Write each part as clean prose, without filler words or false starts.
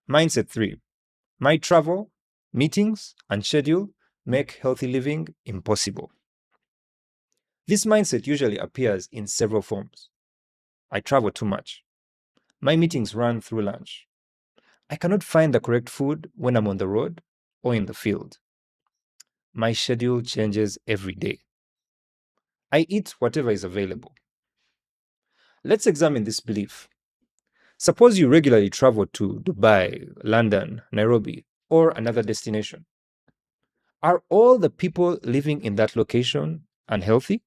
Mindset 3. My travel, meetings, and schedule make healthy living impossible. This mindset usually appears in several forms. I travel too much. My meetings run through lunch. I cannot find the correct food when I'm on the road or in the field. My schedule changes every day. I eat whatever is available. Let's examine this belief. Suppose you regularly travel to Dubai, London, Nairobi, or another destination. Are all the people living in that location unhealthy?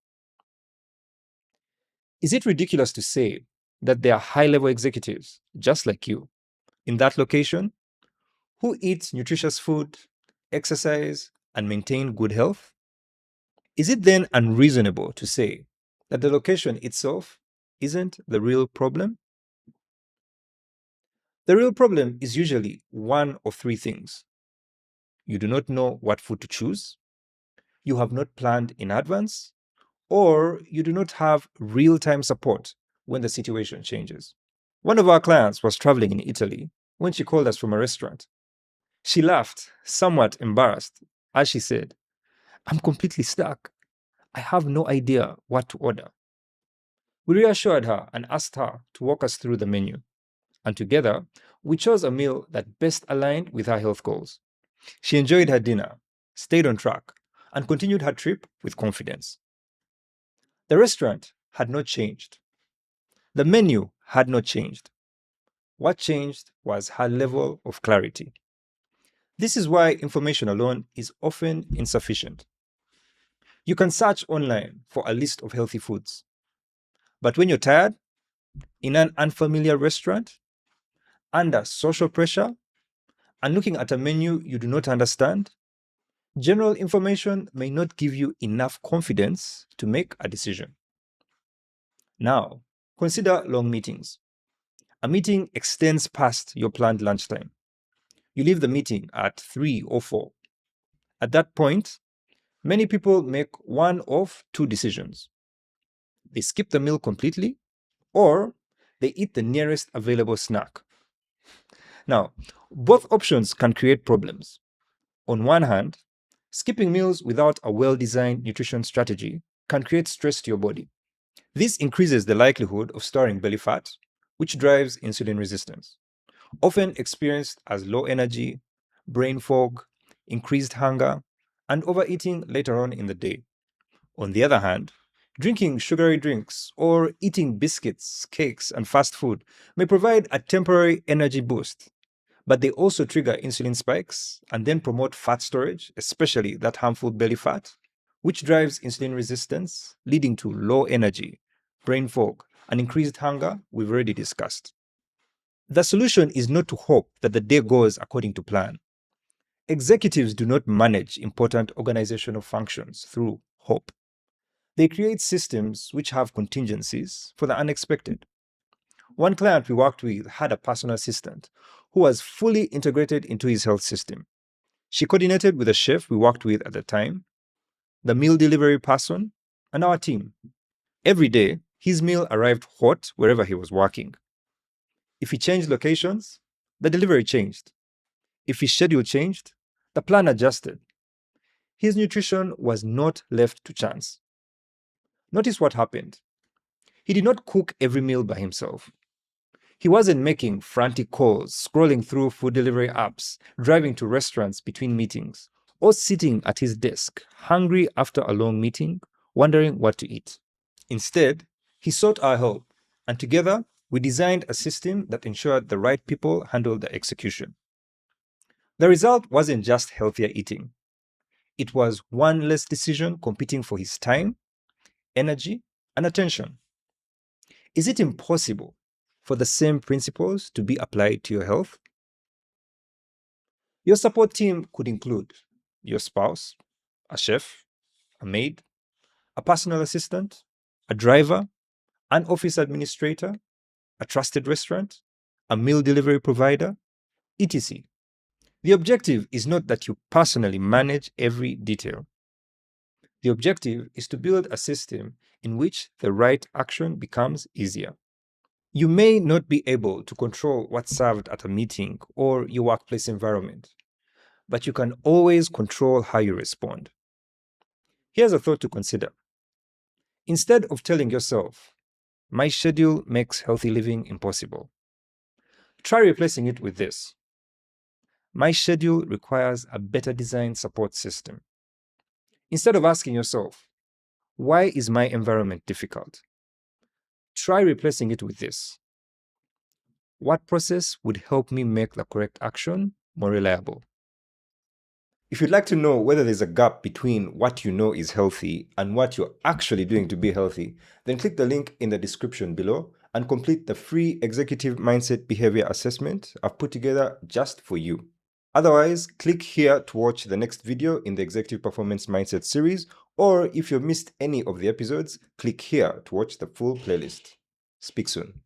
Is it ridiculous to say that there are high-level executives, just like you, in that location who eat nutritious food, exercise, and maintain good health? Is it then unreasonable to say that the location itself isn't the real problem? The real problem is usually one of three things. You do not know what food to choose, you have not planned in advance, or you do not have real-time support when the situation changes. One of our clients was traveling in Italy when she called us from a restaurant. She laughed, somewhat embarrassed, as she said, "I'm completely stuck. I have no idea what to order." We reassured her and asked her to walk us through the menu. And together, we chose a meal that best aligned with her health goals. She enjoyed her dinner, stayed on track, and continued her trip with confidence. The restaurant had not changed. The menu had not changed. What changed was her level of clarity. This is why information alone is often insufficient. You can search online for a list of healthy foods. But when you're tired, in an unfamiliar restaurant, under social pressure, and looking at a menu you do not understand, general information may not give you enough confidence to make a decision. Now, consider long meetings. A meeting extends past your planned lunchtime. You leave the meeting at 3 or 4. At that point, many people make one of two decisions. They skip the meal completely, or they eat the nearest available snack. Now, both options can create problems. On one hand, skipping meals without a well-designed nutrition strategy can create stress to your body. This increases the likelihood of storing belly fat, which drives insulin resistance, often experienced as low energy, brain fog, increased hunger, and overeating later on in the day. On the other hand, drinking sugary drinks or eating biscuits, cakes, and fast food may provide a temporary energy boost, but they also trigger insulin spikes and then promote fat storage, especially that harmful belly fat, which drives insulin resistance, leading to low energy, brain fog, and increased hunger we've already discussed. The solution is not to hope that the day goes according to plan. Executives do not manage important organizational functions through hope. They create systems which have contingencies for the unexpected. One client we worked with had a personal assistant who was fully integrated into his health system. She coordinated with the chef we worked with at the time, the meal delivery person, and our team. Every day, his meal arrived hot wherever he was working. If he changed locations, the delivery changed. If his schedule changed, the plan adjusted. His nutrition was not left to chance. Notice what happened. He did not cook every meal by himself. He wasn't making frantic calls, scrolling through food delivery apps, driving to restaurants between meetings, or sitting at his desk, hungry after a long meeting, wondering what to eat. Instead, he sought our help, and together, we designed a system that ensured the right people handled the execution. The result wasn't just healthier eating. It was one less decision competing for his time, energy, and attention. Is it impossible for the same principles to be applied to your health? Your support team could include your spouse, a chef, a maid, a personal assistant, a driver, an office administrator, a trusted restaurant, a meal delivery provider, etc. The objective is not that you personally manage every detail. The objective is to build a system in which the right action becomes easier. You may not be able to control what's served at a meeting or your workplace environment, but you can always control how you respond. Here's a thought to consider. Instead of telling yourself, "My schedule makes healthy living impossible," try replacing it with this: "My schedule requires a better designed support system." Instead of asking yourself, "Why is my environment difficult?" try replacing it with this: "What process would help me make the correct action more reliable?" If you'd like to know whether there's a gap between what you know is healthy and what you're actually doing to be healthy, then click the link in the description below and complete the free Executive Mindset Behavior Assessment I've put together just for you. Otherwise, click here to watch the next video in the Executive Performance Mindset series, or if you've missed any of the episodes, click here to watch the full playlist. Speak soon.